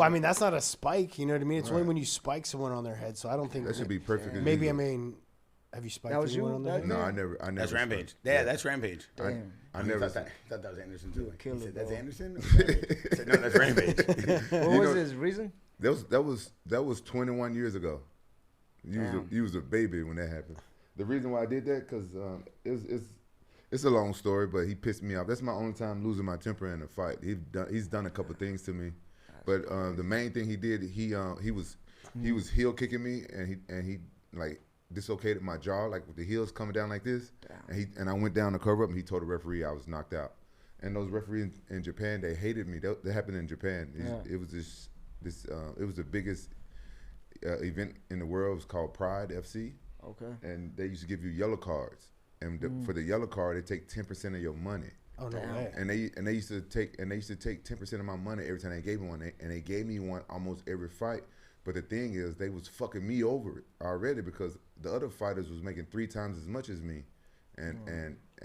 Well, I mean, that's not a spike. You know what I mean? It's only when you spike someone on their head. So I don't think that should be perfect. Maybe I mean, have you spiked anyone on their head? No, I never. That's Rampage. Yeah, that's Rampage. I never thought that was Anderson too. Kill He it, said, "That's bro. Anderson." I said, "No, that's Rampage." What was his reason? That was 21 years ago. You was a baby when that happened. The reason why I did that because it's a long story, but he pissed me off. That's my only time losing my temper in a fight. He's done a couple things to me, but the main thing he did, he was heel kicking me, and he like dislocated my jaw, like with the heels coming down like this, and I went down to cover up, and he told the referee I was knocked out. And those referees in Japan, they hated me. That happened in Japan. It was it was the biggest event in the world. It was called Pride FC. Okay. And they used to give you yellow cards, and for the yellow card, they take 10% of your money. Oh no way! And they used to take 10% of my money every time they gave me one. And they gave me one almost every fight. But the thing is, they was fucking me over already because the other fighters was making 3 times as much as me, and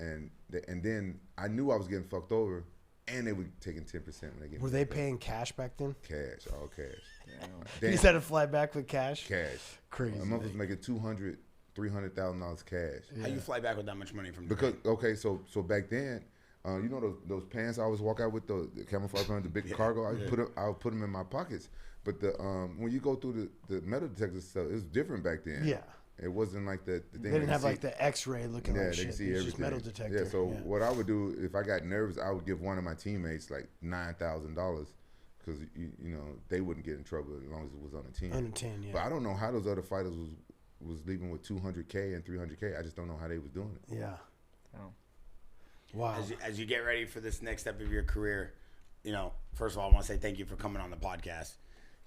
then I knew I was getting fucked over, and they were taking 10% when they gave me. Were they paying cash back then? Cash, all cash. You just had to fly back with cash. Cash. Crazy. A month was making $200,000-$300,000 cash. How you fly back with that much money from? Because so back then, you know those pants I always walk out with, the camouflage pants, the big cargo. I would put them in my pockets. But when you go through the metal detector stuff, it was different back then. Yeah. It wasn't like the thing. They didn't have like the X-ray looking like they shit. can see It was everything. just metal detector. Yeah. So what I would do if I got nervous, I would give one of my teammates like $9,000 because you know they wouldn't get in trouble as long as it was on a team. On a team, yeah. But I don't know how those other fighters was leaving with $200K and $300K. I just don't know how they was doing it. Yeah. Oh. Wow. As you get ready for this next step of your career, you know, first of all, I want to say thank you for coming on the podcast.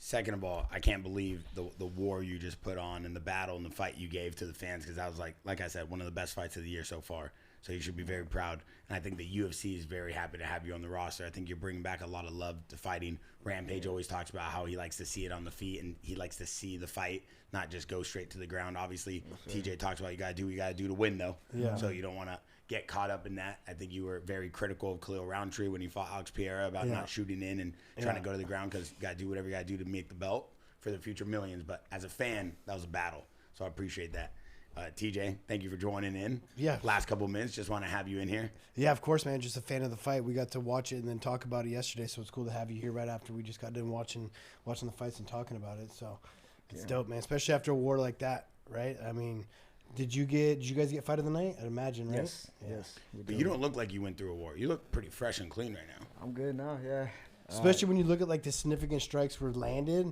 Second of all, I can't believe the war you just put on and the battle and the fight you gave to the fans because that was like I said, one of the best fights of the year so far. So you should be very proud. And I think the UFC is very happy to have you on the roster. I think you're bringing back a lot of love to fighting. Rampage always talks about how he likes to see it on the feet and he likes to see the fight, not just go straight to the ground. Obviously, TJ talks about you got to do to win, though. Yeah. So you don't want to get caught up in that. I think you were very critical of Khalil Roundtree when he fought Alex Pereira about not shooting in and trying to go to the ground because you got to do whatever you got to do to make the belt for the future millions. But as a fan, that was a battle. So I appreciate that. TJ, thank you for joining in. Yeah. Last couple of minutes, just want to have you in here. Yeah, of course, man. Just a fan of the fight. We got to watch it and then talk about it yesterday, so it's cool to have you here right after we just got done watching the fights and talking about it. So it's dope, man. Especially after a war like that, right? I mean, did you guys get fight of the night? I'd imagine, right? Yes. But you don't look like you went through a war. You look pretty fresh and clean right now. I'm good now. Yeah. Especially when you look at like the significant strikes were landed.